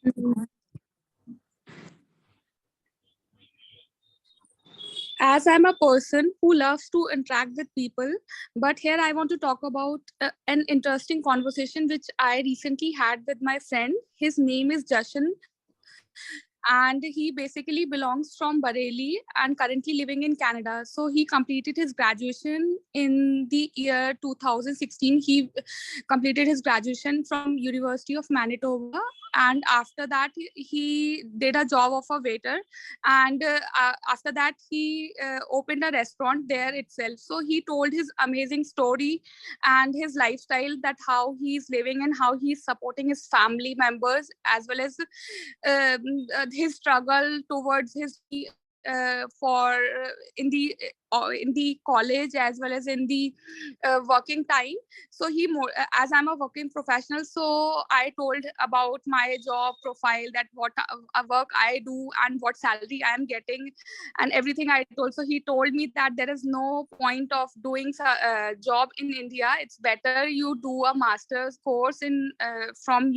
Mhm. As I'm a person who loves to interact with people, but here I want to talk about an interesting conversation which I recently had with my friend. His name is Jashan, and he basically belongs from Bareilly and currently living in Canada. So he completed his graduation in the year 2016. He completed his graduation from University of Manitoba, and after that he did a job of a waiter, and after that he opened a restaurant there itself. So he told his amazing story and his lifestyle, that how he's living and how he's supporting his family members, as well as his struggle towards his for in the college as well as in the working time. So he more, as I'm a working professional, so I told about my job profile, that what work I do and what salary I am getting and everything I told. So he told me that there is no point of doing a job in India. It's better you do a master's course in from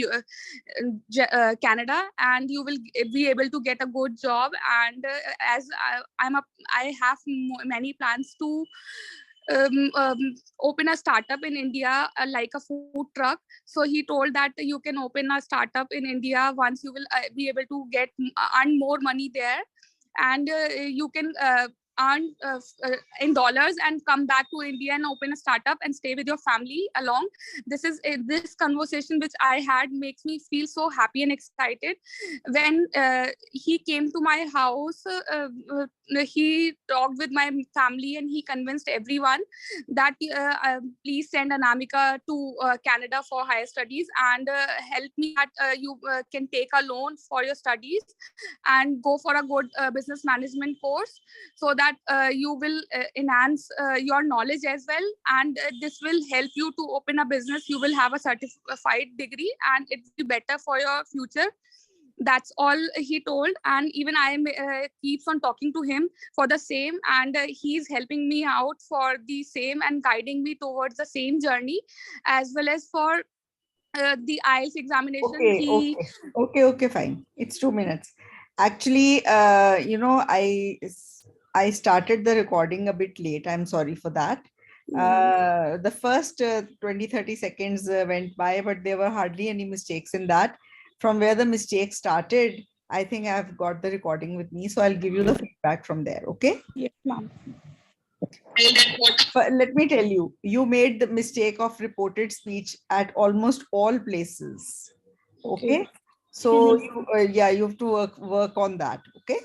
Canada, and you will be able to get a good job. And as I have many plans to open a startup in India, like a food truck. So he told that you can open a startup in India. Once you will be able to get earn more money there, and you can earn in dollars and come back to India and open a startup and stay with your family along. This conversation which I had makes me feel so happy and excited. When he came to my house, he talked with my family and he convinced everyone that please send Anamika to Canada for higher studies, and help me that you can take a loan for your studies and go for a good business management course, so that you will enhance your knowledge as well, and this will help you to open a business. You will have a certified degree and it will be better for your future. That's all he told, and even I am keeps on talking to him for the same, and he's helping me out for the same and guiding me towards the same journey, as well as for the IELTS examination. Okay, He okay, okay, fine. It's 2 minutes. Actually, I started the recording a bit late. I'm sorry for that. The first 20, 30 seconds went by, but there were hardly any mistakes in that. From where the mistake started, I think I've got the recording with me. So I'll give you the feedback from there. Okay. Yes, ma'am. But let me tell you, you made the mistake of reported speech at almost all places. Okay. So yeah, you have to work on that. Okay.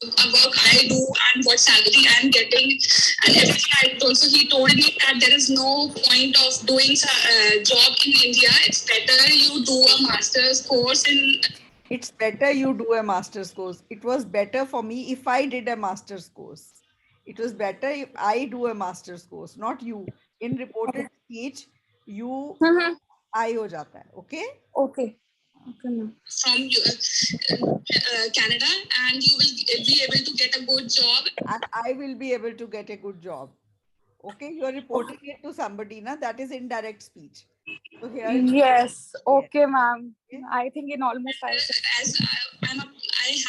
Work I do and what salary I'm getting and everything I do. So he told me that there is no point of doing a job in India. It's better you do a master's course in. It's better you do a master's course. It was better for me if I did a master's course. It was better if I do a master's course, not you. In reported speech, you I ho jata hai. Okay. Okay. Okay, ma'am. From Canada, and you will be able to get a good job. And I will be able to get a good job. Okay, you are reporting it to somebody, na? That is indirect speech. So here, Yes. Okay, yes. ma'am. Okay. I think in almost five. As I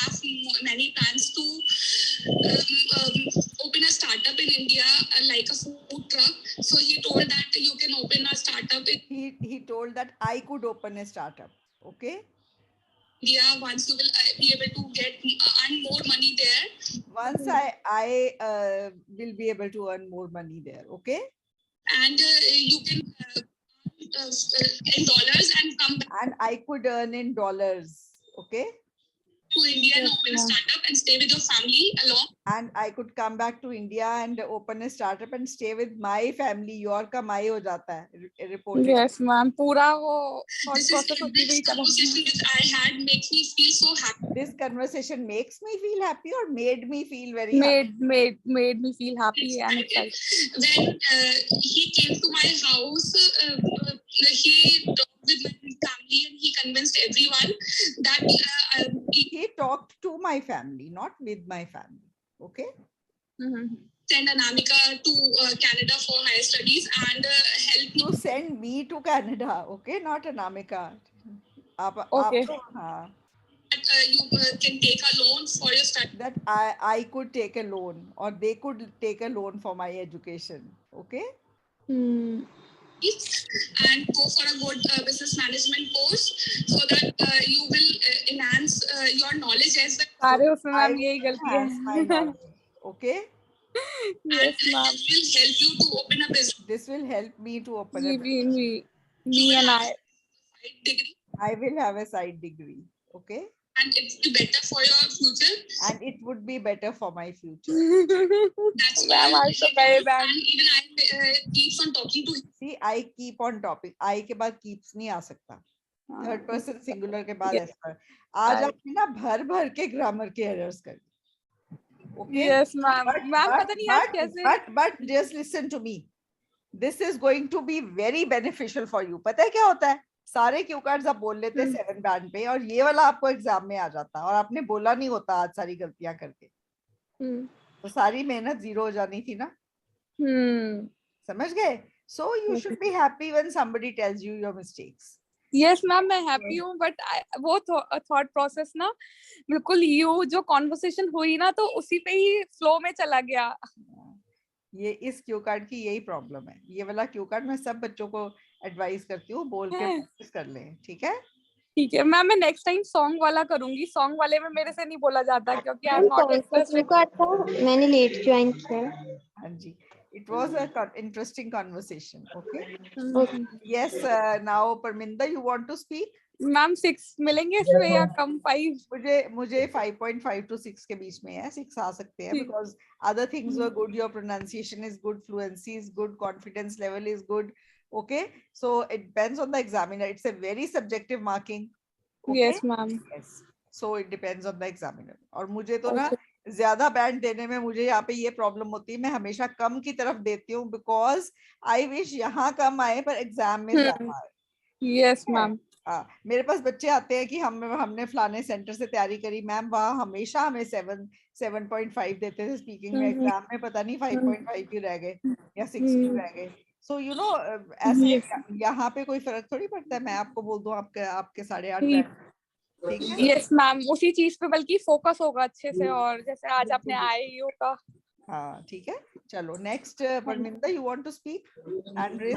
have many plans to open a startup in India, like a food truck. So he told that you can open a startup in He told that I could open a startup. Okay. India. Once you will be able to get earn more money there. Once I will be able to earn more money there. Okay. And you can in dollars and come back And I could earn in dollars. Okay. to India and open a startup and stay with your family along. And I could come back to India and open a startup and stay with my family. Your kamai ho jata hai. Reported. Yes, ma'am. Pura wo this conversation which I had makes me feel so happy. This conversation makes me feel happy or made me feel very happy? Made me feel happy and excited. When he came to my house, he talked with my family and he convinced everyone that he talked to my family, not with my family. Okay. Send Anamika to Canada for higher studies and help me. To send me to Canada. Okay, not Anamika. आप Okay. हाँ. You can take a loan for your study. That I could take a loan, or they could take a loan for my education. Okay. Hmm. And go for a good business management course so that you will enhance your knowledge as well. सारे उसमें I ma'am यही will गलती enhance my है. knowledge. Okay. Yes, ma'am. Will help you to open a business. This will help me to open a जी, business. me and I. Degree. I will have a side degree. Okay. And it will be better for your future. And it would be better for my future. That's why I'm also very bad. And even I keep on talking to him. See, I keep on topic. I के बाद keeps नहीं आ सकता. Third person singular के बाद ऐसा. आज आपने ना भर भर के grammar के errors कर. Okay. Yes, ma'am. Ma'am, पता नहीं आज कैसे. But just listen to me. This is going to be very beneficial for you. पता है क्या होता है? सारे क्यू कार्ड्स आप बोल लेते हैं 7 बैंड पे, और ये वाला आपको एग्जाम में आ जाता, और आपने बोला नहीं होता आज सारी गलतियां करके, तो सारी मेहनत जीरो हो जानी थी ना. समझ गए? So you should be happy when somebody tells you your mistakes. Yes ma'am, मैं हैप्पी हूँ, बट वो थॉट प्रोसेस ना बिल्कुल यू जो कॉन्वर्सेशन हुई ना, तो उसी पे ही फ्लो में चला गया. ये इस क्यू कार्ड की यही प्रॉब्लम है. ये वाला क्यू कार्ड मैं सब बच्चों को एडवाइस करती हूँ, बोल के प्रैक्टिस कर ले. ठीक है? ठीक है मैम, मैं नेक्स्ट टाइम सॉन्ग वाला करूंगी. सॉन्ग वाले में मेरे से नहीं बोला जाता क्योंकि आई एम नॉट इंटरेस्टेड. मैंने लेट ज्वाइन किया. हाँ जी. It was a interesting conversation. Okay. Okay. Yes. Now, Parminda, you want to speak? Ma'am 6 मिलेंगे इसमें या कम 5? मुझे 5.5 to 6 के बीच में है. 6 आ सकते हैं because other things were good. Your pronunciation is good, fluency is good, confidence level is good. Okay. So it depends on the examiner. It's a very subjective marking. Okay? Yes, ma'am. Yes. So it depends on the examiner. और मुझे तो ना ज्यादा band देने में मुझे यहाँ पे ये प्रॉब्लम होती है. मैं हमेशा कम की तरफ देती हूँ बिकॉज आई विश यहाँ कम आए पर एग्जाम में ज्यादा आए. Yes ma'am. हाँ, मेरे पास बच्चे आते हैं कि हमने फलाने सेंटर से तैयारी करी मैम, वहाँ हमेशा हमें 7.5 देते थे स्पीकिंग में. एग्जाम में पता नहीं 5.5 क्यों रह गए या 6 क्यों रह गए. सो यू नो ऐसे यहाँ पे कोई फर्क थोड़ी पड़ता है. मैं आपको बोल दूं आपके 8.5 बैंड. ठीक है? यस मैम, उसी चीज पे बल्कि फोकस होगा अच्छे से, और जैसे आज आपने आईईओ का. हाँ ठीक है. चलो next. Parminder, you want to speak? एंड्रेस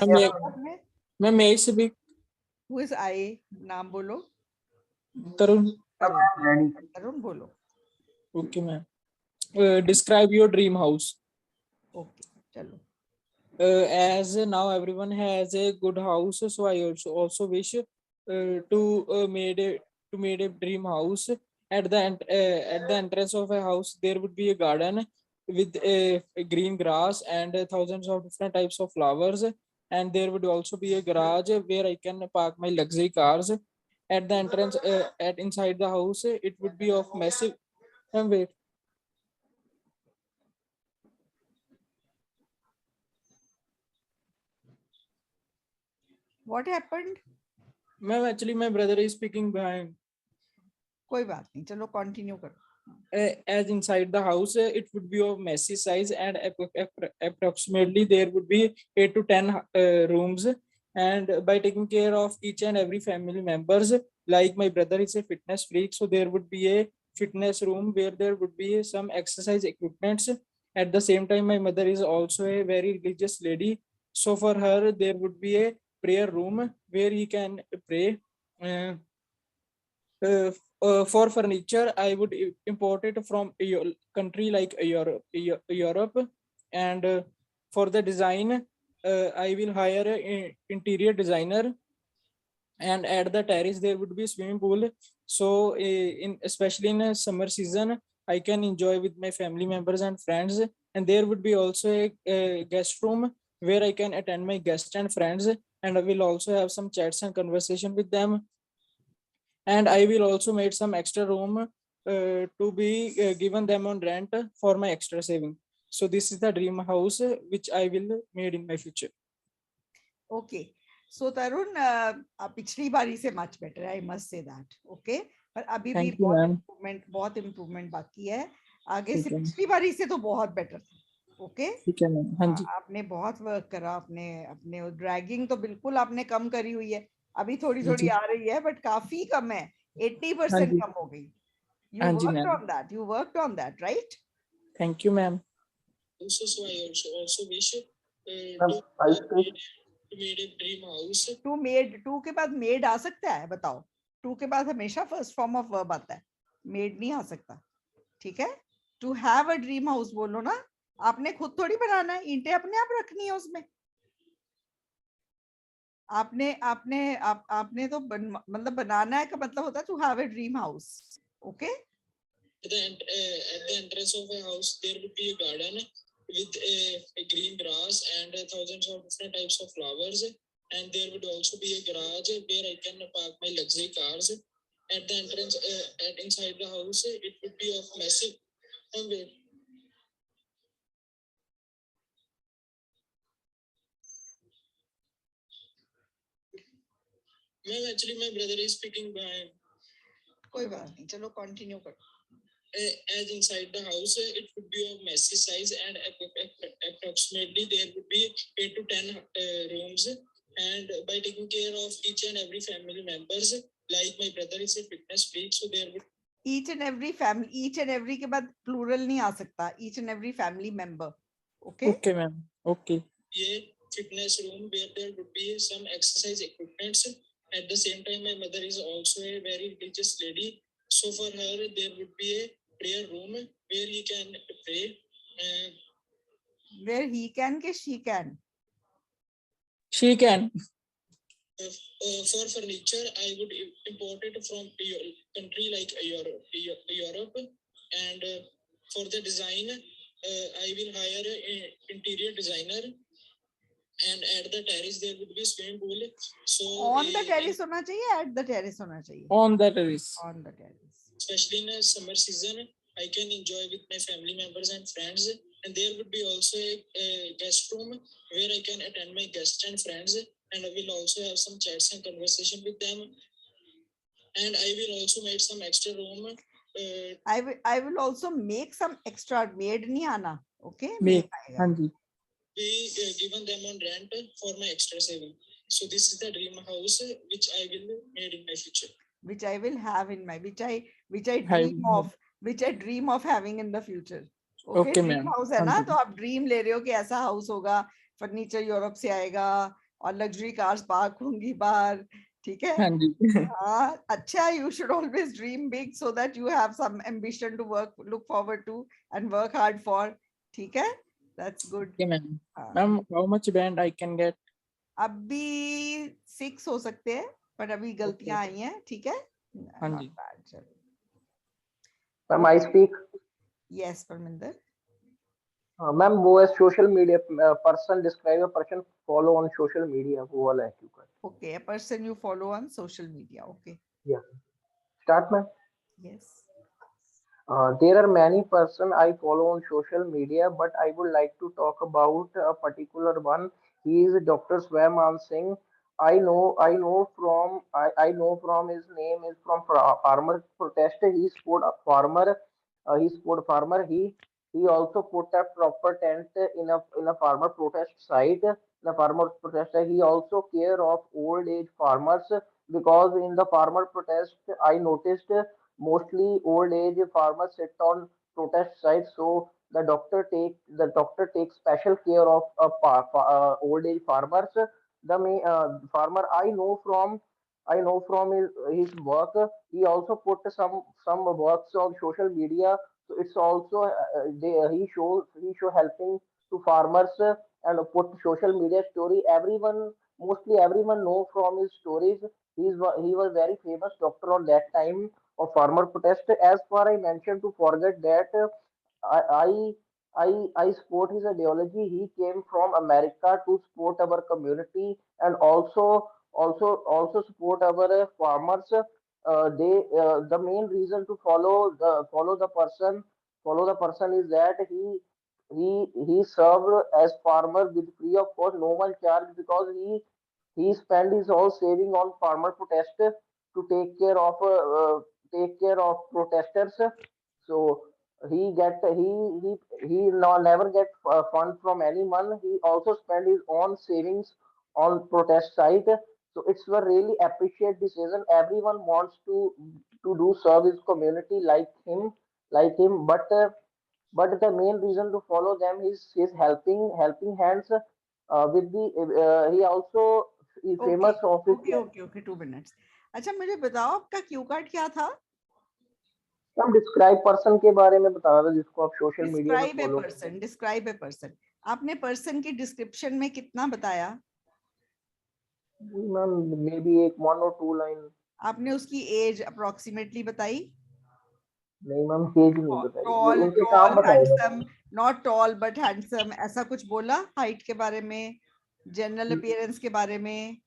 मैं may speak. Who is I? नाम बोलो. तरुण. तरुण बोलो. Okay ma'am. Describe your dream house. Okay, चलो. As now everyone has a good house, so I also wish to made a dream house. At the entrance of a house there would be a garden with a green grass and thousands of different types of flowers, and there would also be a garage where I can park my luxury cars. At the entrance, at inside the house, it would be of massive. Wait. What happened? Ma'am, actually my brother is speaking behind. कोई बात नहीं, चलो continue करो. As inside the house, it would be of messy size, and approximately there would be 8 to 10 rooms. And by taking care of each and every family members, like my brother is a fitness freak, so there would be a fitness room where there would be some exercise equipments. At the same time, my mother is also a very religious lady, so for her there would be a prayer room where he can pray. For furniture, I would import it from a country like Europe, and for the design, I will hire an interior designer. And at the terrace there would be swimming pool, so especially in a summer season I can enjoy with my family members and friends. And there would be also a guest room where I can attend my guests and friends, and I will also have some chats and conversation with them. And I will also make some extra room to be given them on rent for my extra saving. So this is the dream house which I will made in my future. Okay. So Tarun, पिछली बारी से much better, I must say that. Okay. पर अभी भी बहुत improvement बाकी है. आगे से पिछली बारी से तो बहुत better था. Okay. ठीक है मैम. हाँ जी. आपने बहुत वर्क करा. अपने ड्रैगिंग तो बिल्कुल आपने कम करी हुई है. अभी थोड़ी थोड़ी जी आ रही है बट काफी कम है, 80% हाँ जी कम हो गई. You हाँ जी worked ma'am on that. You worked on that, right? Thank you ma'am Also, so I also wish Ma'am, I speak. to made a dream house. To made, to के बाद मेड आ सकता है? बताओ. टू के बाद हमेशा first form of verb आता है, मेड नहीं आ सकता. ठीक है. To have a dream house बोलो ना. आपने खुद थोड़ी बनाना है, ईंटें अपने आप रखनी है उसमें. आपने आपने आपने तो मतलब बनाना है का मतलब होता है to have a dream house. Okay. At the entrance of a house, there would be a garden with a green grass and thousands of different types of flowers. And there would also be a garage where I can park my luxury cars. At the entrance, at inside the house, it would be of massive. Wait. Ma'am, actually, my brother is speaking behind. कोई बात नहीं, चलो continue करो. As inside the house, it would be of messy size and approximately there would be 8 to 10 rooms. And by taking care of each and every family members, like my brother is a fitness freak, so there would each and every family, each and every के बाद plural नहीं आ सकता. Each and every family member. Okay. Okay ma'am okay be a fitness room where there would be some exercise equipments. At the same time, my mother is also a very religious lady, so for her there would be a prayer room where he can pray. Where he can के she can. She can For furniture, I would import it from a country like Europe. And for the design, I will hire an interior designer. And at the terrace there would be swimming pool. So on the terrace होना चाहिए, at the terrace होना चाहिए. On the terrace on the terrace. especially in a summer season, I can enjoy with my family members and friends. And there would be also a guest room where I can attend my guests and friends, and I will also have some chats and conversation with them. And I will also make some extra room. I will also make some extra. Made नहीं आना. Okay. Make Make आएगा. हाँ जी Be given them on rent for my extra saving. So this is the dream house which I will made in my future. Which I will have in my, which I Hi, dream of, which I dream of having in the future. Okay, Okay, dream ma'am. House है हाँ ना, जी। तो आप dream ले रहे हो कि ऐसा हाउस होगा, फर्नीचर यूरोप से आएगा और लग्जरी कार्स पार्क होंगी बाहर. ठीक है. हाँ जी हाँ, अच्छा. You should always dream big so that you have some ambition to work, look forward to and work hard for. ठीक है. That's good. Okay, ma'am. हाँ. Ma'am, how much band I can get? अभी 6 हो सकते हैं, पर अभी गलतियां आई हैं. ठीक है. हाँ Not जी। bad. चलो. Ma'am, I speak. Yes, Parminder. Ma'am, वो है social media person, describe a person follow on social media, वो वाला है क्यों कर? Okay, a person you follow on social media. Okay. Yeah. Start, ma'am. Yes. There are many person I follow on social media, but I would like to talk about a particular one. He is Dr. Swayman Singh. I know from his name is from farmer protest. He support a farmer. He support farmer. He also put a proper tent in a farmer protest site. In a farmer protest, he also care of old age farmers because in the farmer protest, I noticed mostly old age farmers sit on protest sites, so the doctor takes special care of old age farmers. Farmer I know from his work. He also put some works on social media, so it's also he show helping to farmers and put social media story. Mostly everyone know from his stories. He was very famous doctor on that time of farmer protest. As far I mentioned to forget that I I support his ideology. He came from America to support our community and also support our farmers. The main reason to follow the person is that he served as farmer with free of cost, no one charged because he spent his whole saving on farmer protest to take care of protesters. So never get fund from anyone. He also spend his own savings on protest site. So it's a really appreciate decision. Everyone wants to do serve his community like him. But the main reason to follow them is his helping hands. With the he also is okay famous of his. Okay okay okay 2 minutes. अच्छा मुझे बताओ आपका Q card क्या था? हम describe person के बारे में बता रहा था जिसको आप सोशल मीडिया में describe A follow person, describe a person. आपने पर्सन की डिस्क्रिप्शन में कितना बताया? मैम मे बी एक 1 or 2 लाइन. आपने उसकी एज अप्रोक्सीमेटली बताई? नहीं मैम एज नहीं बताई, वो टॉल, उनके काम टॉल, बताए थे. Handsome, not toll but handsome, ऐसा कुछ बोला? हाइट के बारे में, जनरल अपीयरेंस के बारे में?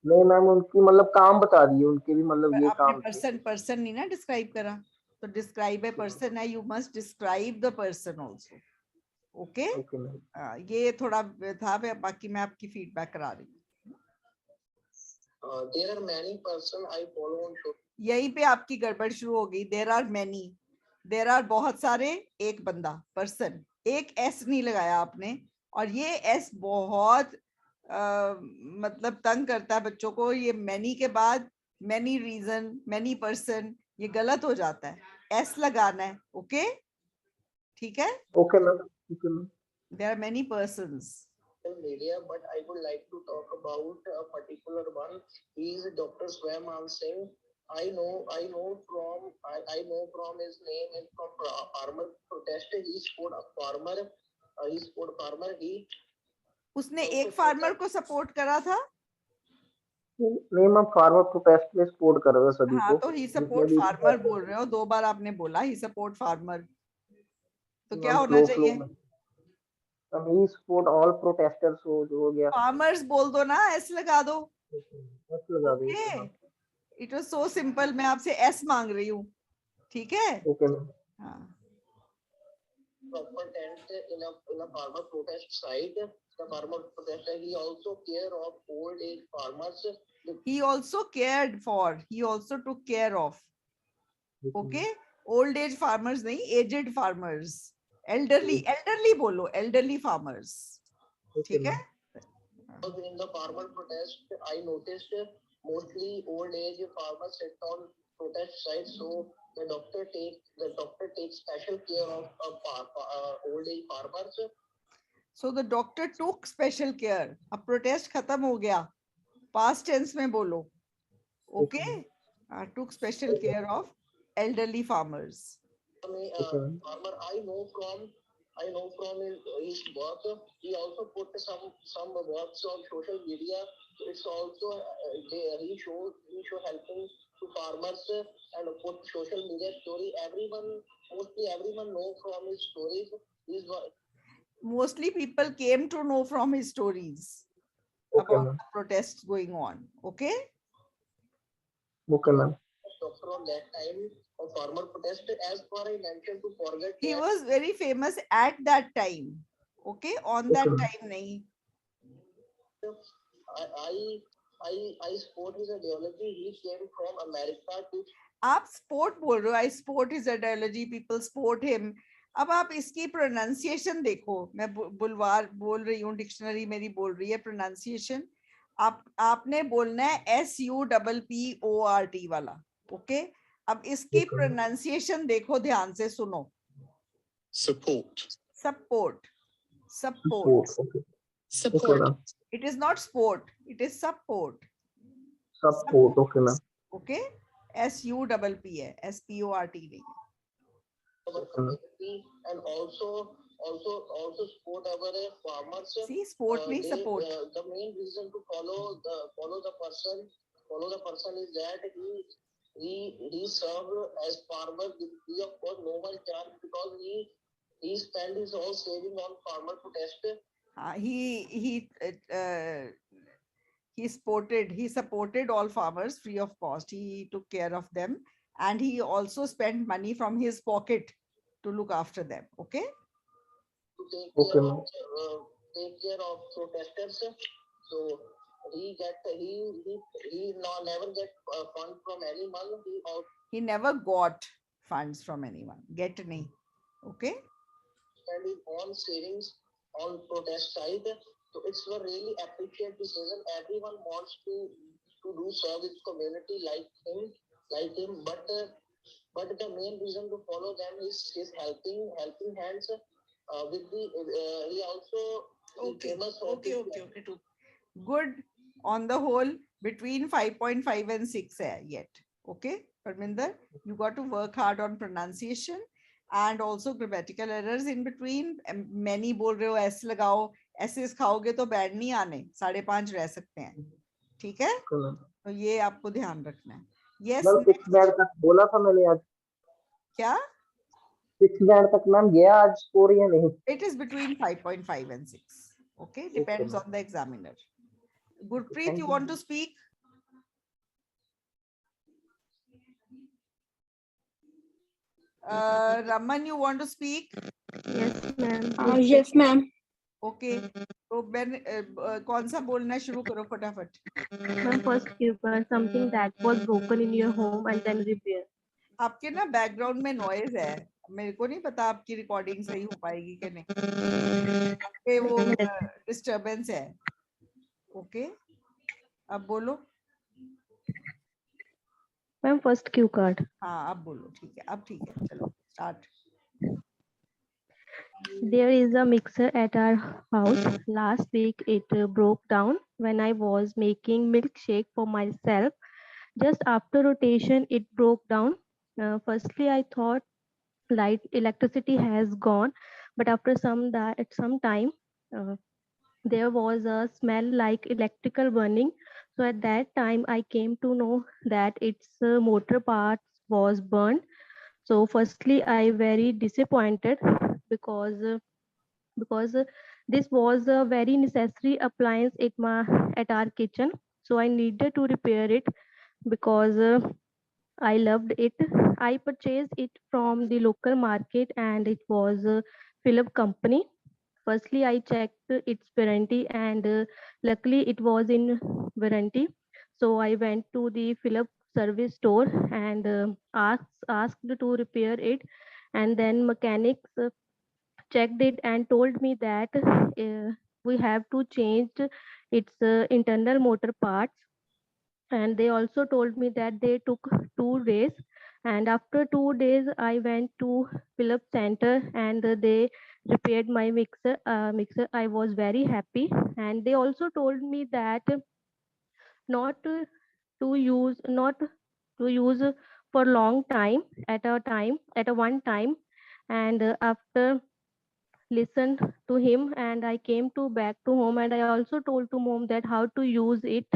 नहीं मैम उनकी मतलब काम बता दिए, उनके भी मतलब पर ये आपने काम थे. पर्सन नहीं ना डिस्क्राइब करा, तो डिस्क्राइब ए पर्सन है, you must describe the person also. Okay, okay ma'am. ये थोड़ा था, बाकी मैं आपकी फीडबैक करा रही हूँ. There are many person I follow on social. यहीं पे आपकी गड़बड़ शुरू हो गई. There are many, there are बहुत सारे, एक बंदा, पर्सन. एक एस नहीं लगाया आपने, और ये एस बहुत मतलब तंग करता है बच्चों को. ये मैनी के बाद मैनी रीजन, मैनी पर्सन, ये गलत हो जाता है. एस लगाना है. ओके, ठीक है. Okay ma'am. ठीक है ma'am. There are many persons. Media, but I would like to talk about a particular one. He is Dr. Swayam Singh. I know from his name and from farmer protest. He support a farmer. He support farmer. He उसने एक farmer को support करा था. नहीं ma'am farmer protest में support कर रहा था सभी हाँ, को. तो ही सपोर्ट फार्मर बोल रहे हो, 2 बार आपने बोला ही सपोर्ट फार्मर, तो क्या होना चाहिए? ही सपोर्ट ऑल प्रोटेस्टर्स हो गया. फार्मर्स बोल दो ना, एस लगा दो. बस लगा ओके, दीजिए. It was so simple. मैं आपसे एस मांग रही हूँ, ठीक है. Okay ma'am. हाँ. proper tent in a farmer protest site. The farmer protester, he also care of old age farmers. He also cared for, he also took care of. Okay, old age farmers नहीं, aged farmers, elderly बोलो, elderly farmers. ठीक है. In the farmer protest, I noticed mostly old age farmers sit on protest sites. So the doctor takes special care of old age farmers. So the doctor took special care. अब protest खत्म हो गया, past tense में बोलो. Okay, took special care of elderly farmers. Farmer I know from his work. He also put some works on social media. It's also he show helping to farmers and put social media story. Mostly everyone know from his stories. Mostly people came to know from his stories about the protests going on. Okay. Okay, ma'am. Doctor on that time of farmer protest, as far I mentioned to forget. He was very famous at that time. Okay, on that time nahi. I support his ideology. He came from America to. आप sport बोल रहे हो. I support his ideology. People support him. अब आप इसकी pronunciation देखो. मैं बुलवार बोल रही हूँ, डिक्शनरी मेरी बोल रही है प्रोनाउंसिएशन. आपने बोलना है SUPPORT वाला. ओके, अब इसकी प्रोनाउंसिएशन देखो, ध्यान से सुनो. Support. Support. Support. Support. It is not sport. It is support. Support. Okay, ma'am. Okay. SUPP है, SPORT नहीं. And also support our farmers. See, sport means support. The main reason to follow the person is that he served as farmer with free of cost, no one charge, because he spent his whole saving on farmer protest. He supported all farmers free of cost. He took care of them, and he also spent money from his pocket to look after them. Okay. To take care of protesters. So he never get fund from anyone. He never got funds from anyone. Get nahi. Okay. Spend his own savings on protest side. So it's a really appreciate decision. Everyone wants to do serve its community like him, but the main reason to follow them is his helping hands. With the he also Okay, famous for okay, his okay, okay. Good. On the whole, between 5.5 and 6 hai yet. Okay, Parminder, you got to work hard on pronunciation and also grammatical errors in between. Many बोल रहे हो S लगाओ, S's खाओगे तो bad नहीं आने, 5.5 रह सकते हैं. ठीक है, तो ये आपको ध्यान रखना है. Yes, मैम 6 बैंड तक बोला था मैंने आज. क्या? 6 बैंड तक मैम गया आज स्कोर या नहीं? It is between 5.5 and 6. Okay, depends on the examiner. Gurpreet, you want to speak? Raman, you want to speak? Yes, ma'am. Yes, ma'am. Okay. तो Ben, कौन सा बोलना शुरू करो फटाफट. Ma'am, first keyword, something that was broken in your home and then repair. आपके ना background में नॉइज है, मेरे को नहीं पता आपकी रिकॉर्डिंग सही हो पाएगी कि नहीं. ये वो डिस्टरबेंस है. ओके, अब बोलो. Ma'am, first cue card. हाँ, अब बोलो. ठीक है, अब ठीक है. चलो start. There is a mixer at our house. Last week it broke down when I was making milkshake for myself. Just after rotation, it broke down. Firstly, I thought light electricity has gone, but after some time, uh, there was a smell like electrical burning. So at that time, I came to know that its motor parts was burned. So firstly, I very disappointed because this was a very necessary appliance at our kitchen. So I needed to repair it because I loved it. I purchased it from the local market and it was a Philip company. Firstly, I checked its warranty and luckily it was in warranty. So I went to the Philip service store and asked to repair it. And then mechanics checked it and told me that we have to change its internal motor parts, and they also told me that they took 2 days, and after 2 days I went to Philip center and they repaired my mixer. I was very happy, and they also told me that not not to use for long time at a one time. And after listened to him and I came to back to home, and I also told to mom that how to use it.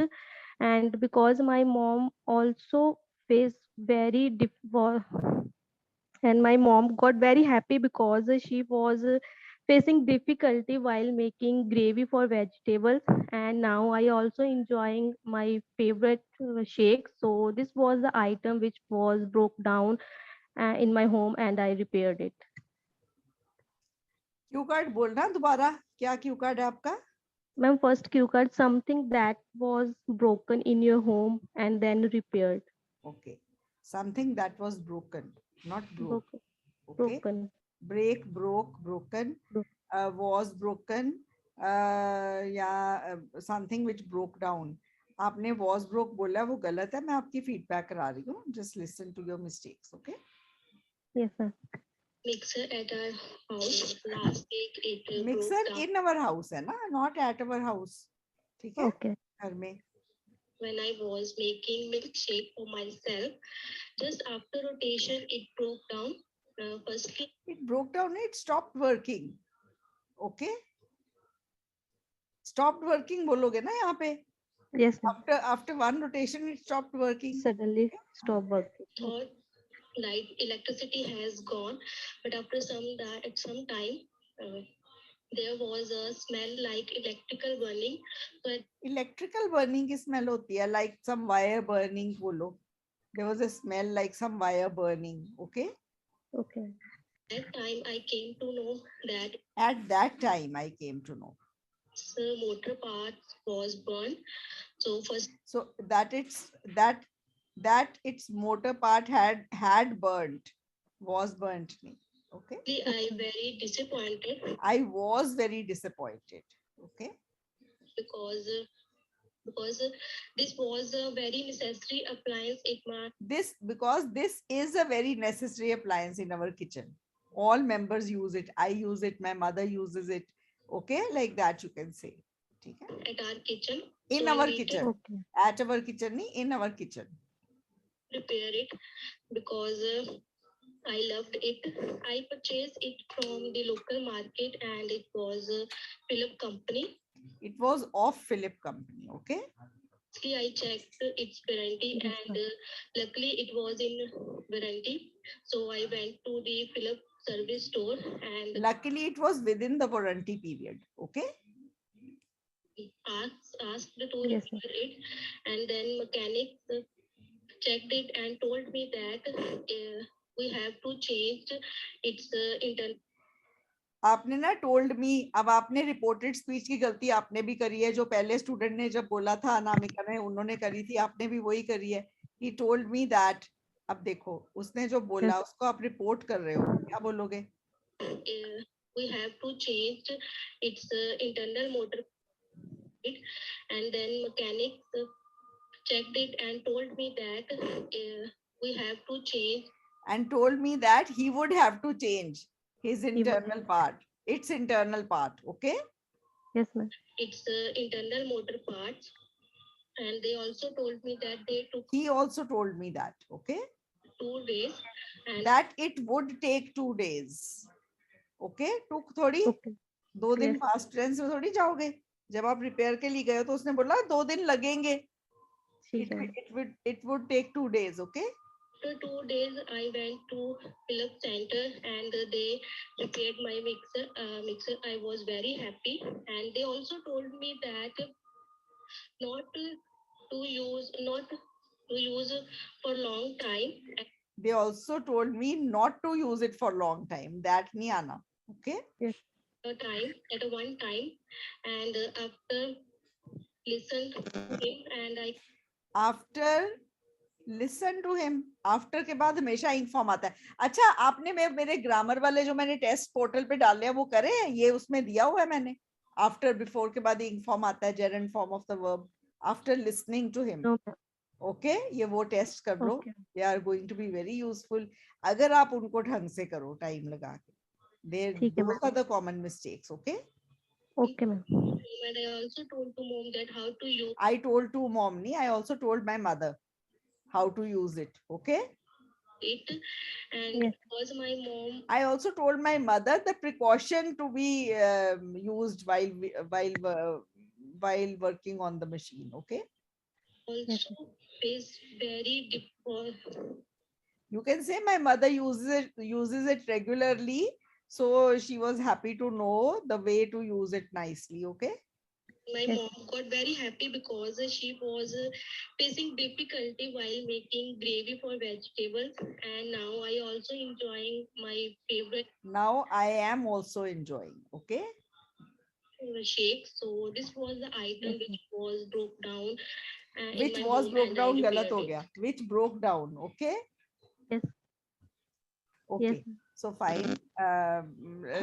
And because my mom also faced and my mom got very happy because she was facing difficulty while making gravy for vegetables, and now I also enjoying my favorite shake. So this was the item which was broke down in my home and I repaired it. Q card बोलना दोबारा. क्या Q card है आपका? Ma'am, first cue card, something that was broken in your home and then repaired. Okay, something that was broken, not broke. Broken. Okay, Broken. break, broke, broken, Broke. was broken, या something which broke down. आपने was broke बोला, वो गलत है. मैं आपकी feedback करा रही हूँ. Just listen to your mistakes. Okay. Yes, sir. Mixer at our house. Last week it Mixer broke down. in our house है ना, not at our house. ठीक है? Okay. घर में. When I was making milkshake for myself, just after rotation, it broke down. Firstly, It broke down. It stopped working. Okay. Stopped working बोलोगे ना यहाँ पे. Yes, sir. After one rotation, it stopped working. Suddenly stop working. thought light electricity has gone, but after some time, there was a smell like electrical burning. So Electrical burning की smell होती है, like some wire burning बोलो. There was a smell like some wire burning. Okay. Okay. at that time, I came to know that At that time, I came to know. the motor parts was burned. So first, So that its motor part had burnt, was burnt. Okay. I very disappointed. I was very disappointed. Okay. because this was a very necessary appliance. Because this is a very necessary appliance in our kitchen. All members use it. I use it. My mother uses it. Okay, like that you can say. Okay? At our kitchen. In So I our needed kitchen. Okay. At our kitchen, in our kitchen. Prepare it because I loved it. I purchased it from the local market and it was a Philip company. It was of Philip company. Okay. I checked its warranty Yes, and ma'am. luckily it was in warranty. So I went to the Philip service store and Luckily, it was within the warranty period. Okay. asked to Yes, ma'am. repair it, and then mechanics checked it and told me that we have to change its internal. आपने ना told me, अब आपने reported speech की गलती आपने भी करी है, जो पहले स्टूडेंट ने जब बोला था अनामिका ने, उन्होंने करी थी, आपने भी वही करी है. He told me that. अब देखो उसने जो बोला उसको आप रिपोर्ट कर रहे हो, क्या बोलोगे? We have to change its internal motor, and then mechanics checked it and told me that we have to change. And told me that he would have to change his would. internal part, its internal part. Okay. Yes, ma'am. Its internal motor parts, and they also told me that they took. He also told me that. Okay. 2 days. And that it would take 2 days. Okay. took थोड़ी Okay. 2 दिन Yes. Fast train से थोड़ी जाओगे. जब आप repair के लिए गए हो तो उसने बोला 2 दिन लगेंगे. ठीक है. It would take 2 days. Okay. After 2 days, I went to Philip Center and they repaired my mixer. I was very happy, and they also told me that not to use for long time. They also told me not to use it for long time. That nahi aana. Okay. Yes. At one time, and after listen to him, and I. After listen to him. After के बाद हमेशा inform आता है. अच्छा, आपने मेरे grammar वाले जो मैंने टेस्ट पोर्टल पे डाले हैं वो करे हैं? ये उसमें दिया हुआ है मैंने. आफ्टर बिफोर के बाद इन्फॉर्म आता है, gerund form of the verb after listening to him. No, ma'am. Okay, ये वो टेस्ट कर लो. Okay. They are going to be very useful अगर आप उनको ढंग से करो, टाइम लगा के. ठीक है, Those are the common mistakes. Okay. Okay, ma'am. And I also told to mom that how to use. I told to mom nahi, I also told my mother how to use it. Okay. It, and Yes. because my mom. I also told my mother the precaution to be used while working on the machine. Okay. Also is very difficult. You can say my mother uses it regularly, so she was happy to know the way to use it nicely. Okay. My Yes. mom got very happy because she was facing difficulty while making gravy for vegetables, and now I also enjoying my favorite Now I am also enjoying. Okay. shake. So this was the item Yes, which was broke down. In Which my was home, broke and I down galat repaired ho it. gaya. Which broke down. Okay. Yes. Okay. Yes. So fine.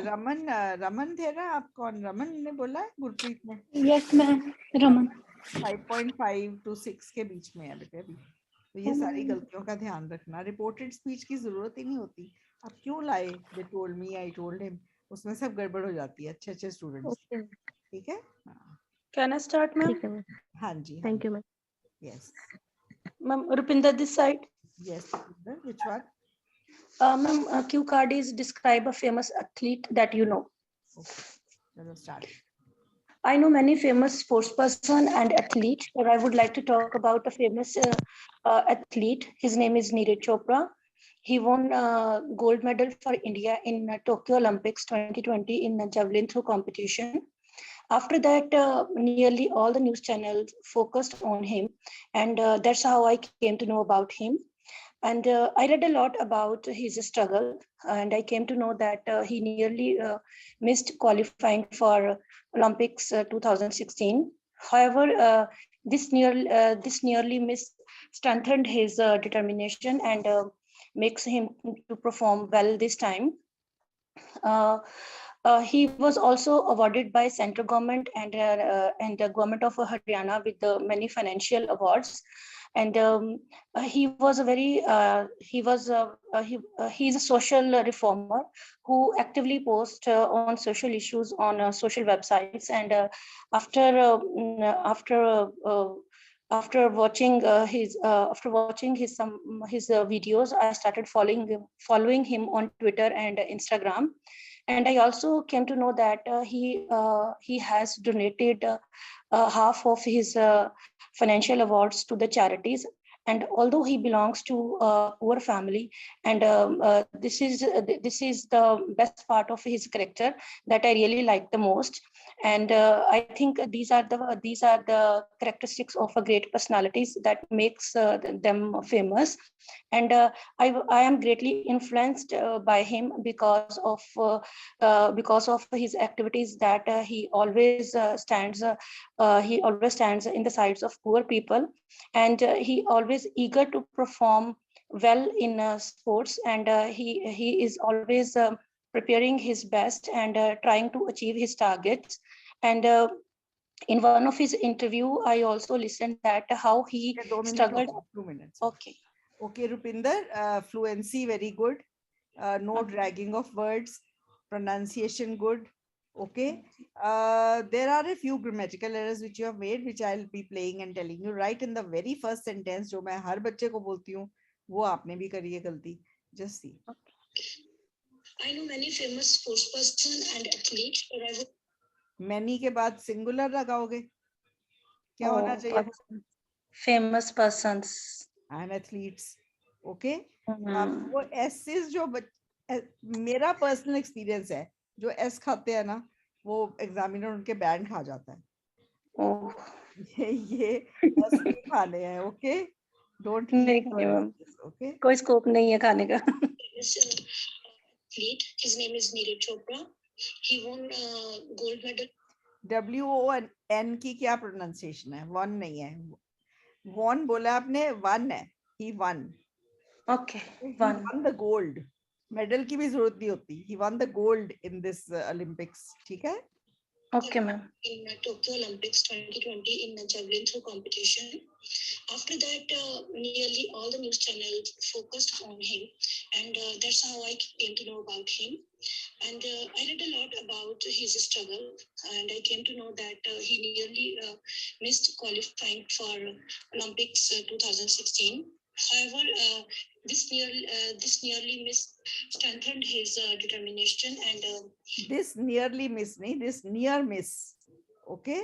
Raman थे ना आप? कौन रमन ने बोला है? गुरप्रीत ने? Yes ma'am, Raman. 5.5 to 6 के बीच में है बेटे अभी. तो ये सारी गलतियों का ध्यान रखना. रिपोर्टेड स्पीच की जरूरत ही नहीं होती. आप क्यों लाए? They told me, I told him. उसमें सब गड़बड़ हो जाती है अच्छे स्टूडेंट्स. Okay. ठीक है. हाँ. Can I start, ma'am? ठीक है, ma'am. हाँ जी. Thank you, ma'am. Yes. Ma'am, Rupinder this side. Yes. Which one? Ma'am, cue card is describe a famous athlete that you know. Okay. Let us start. I know many famous sports person and athlete, but I would like to talk about a famous athlete. His name is Neeraj Chopra. He won gold medal for India in Tokyo Olympics 2020 in the javelin throw competition. After that, nearly all the news channels focused on him, and that's how I came to know about him. And I read a lot about his struggle, and I came to know that he nearly missed qualifying for Olympics 2016. However, this nearly miss strengthened his determination and makes him to perform well this time. He was also awarded by central government and the government of Haryana with many financial awards. And he was a very he's a social reformer who actively posts on social issues on social websites. And after watching his videos, I started following him on Twitter and Instagram. And I also came to know that he has donated half of his financial awards to the charities. And although he belongs to a poor family, and this is the best part of his character that I really like the most. And I think these are the characteristics of a great personalities that makes them famous. And I am greatly influenced by him because of his activities that he always stands in the sides of poor people. And he always eager to perform well in sports. And he is always preparing his best and trying to achieve his targets. And in one of his interview, I also listened that how he Okay, 2 minutes. struggled. 2 minutes. Okay. Okay, Rupinder, fluency very good. No dragging of words, pronunciation good. Okay. There are a few grammatical errors which you have made, which I'll be playing and telling you right in the very first sentence. जो मैं हर बच्चे को बोलती हूँ, वो आपने भी करी है गलती. Just see. I know many famous sports person and athletes, but I would Many के बाद singular लगाओगे. क्या होना चाहिए? Famous persons and athletes. Okay. Hmm. वो एसेस जो मेरा पर्सनल एक्सपीरियंस है, जो एस खाते हैं ना, वो एग्जामिनर उनके बैंड खा जाता है. Oh. ये एस नहीं खाने हैं. ओके, डोंट नहीं खाने मैम. ओके. कोई स्कोप नहीं है खाने का. this athlete. His name is Neeraj Chopra. He won gold medal. WON की क्या प्रोनाउंसिएशन है? वन नहीं है. वॉन बोला आपने, वन है. He one. Okay. He One. won the gold. Medal की भी जरूरत नहीं होती. He won the gold in this Olympics. ठीक है? Okay, ma'am. In Tokyo Olympics 2020 in the javelin throw competition. After that, nearly all the news channels focused on him, and that's how I came to know about him. And I read a lot about his struggle, and I came to know that he nearly missed qualifying for Olympics 2016. However, this nearly miss strengthened his determination and. This nearly miss, nahi, this near miss. Okay,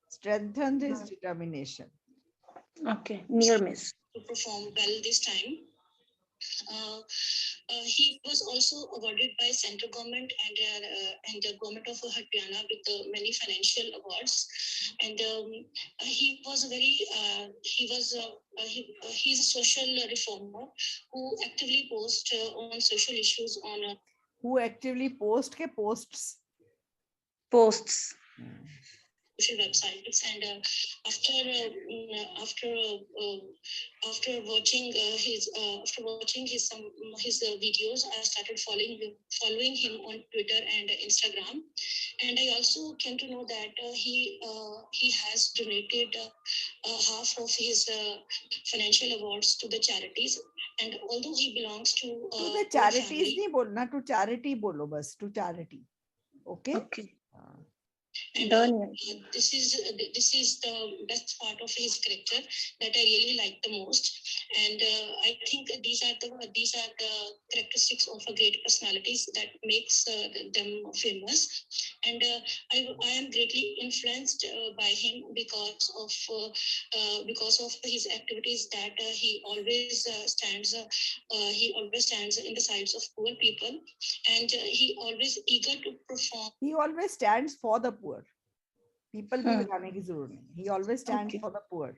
strengthened his determination. Okay, near miss. To perform well this time. He was also awarded by central government and the government of Haryana with many financial awards. And he was a very he's a social reformer who actively posts on social issues on Who actively post ke posts. Posts. Social websites. And after watching his videos, I started following him on Twitter and Instagram. And I also came to know that he has donated half of his financial awards to the charities. And although he belongs to the charities नहीं बोलना, to charity बोलो बस, to charity. Okay. Okay. And this is the best part of his character that I really like the most. And I think these are the characteristics of a great personalities that makes them famous. And I am greatly influenced by him because of his activities that he always stands in the sides of poor people. And he always eager to perform. He always stands for the poor. People भी लगाने की जरूरत नहीं. He always stands for the poor.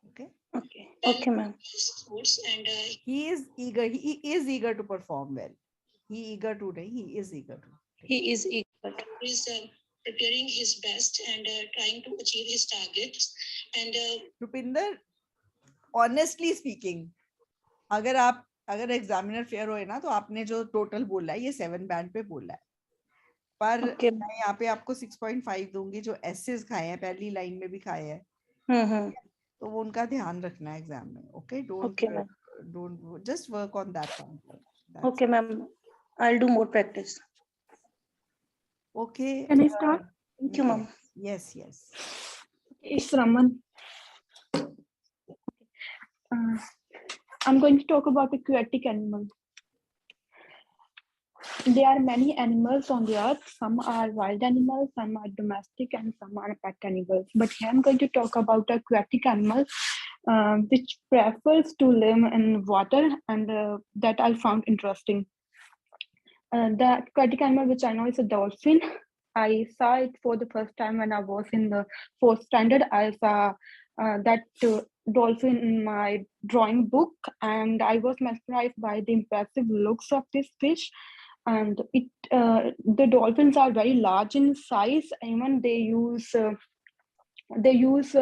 Okay. Okay. Okay, ma'am. Sports and he is eager to perform well. He is eager to. He is eager. He is preparing his best and trying to achieve his targets. And Rupinder, honestly speaking, अगर examiner fair होए ना, तो आपने जो total बोला है ये 7 band पे बोला है. पर Okay. मैं यहाँ पे आपको 6.5 दूंगी जो एसेस खाए हैं, पहली लाइन में भी खाए हैं, Mm-hmm. तो वो उनका ध्यान रखना है एग्जाम में. Okay, Okay, ma'am. don't just work on that one. That's Okay, ma'am. I'll do more practice. okay. Can I start? Thank you, ma'am. Yes. It's Raman. I'm going to talk about aquatic animals. There are many animals on the earth. Some are wild animals, some are domestic, and some are pet animals. But here I'm going to talk about aquatic animals, which prefers to live in water, and that I found interesting. The aquatic animal which I know is a dolphin. I saw it for the first time when I was in the fourth standard. I saw that dolphin in my drawing book, and I was mesmerized by the impressive looks of this fish. And the dolphins are very large in size. Even they use they use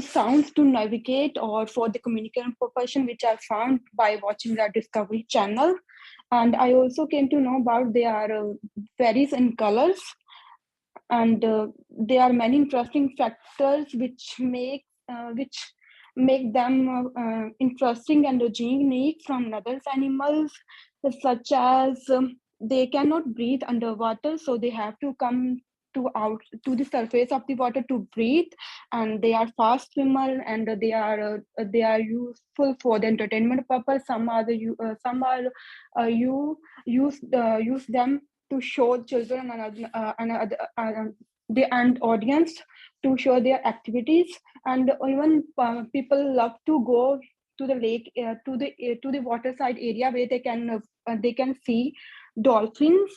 sounds to navigate or for the communication profession, which I found by watching the Discovery Channel. And I also came to know about they are varies in colors, and there are many interesting factors which make them interesting and unique from other animals, such as they cannot breathe underwater, so they have to come to the surface of the water to breathe. And they are fast swimmer, and they are useful for the entertainment purpose. Some are use them to show children and audience to show their activities. And even people love to go to the lake, to the waterside area where they can see dolphins.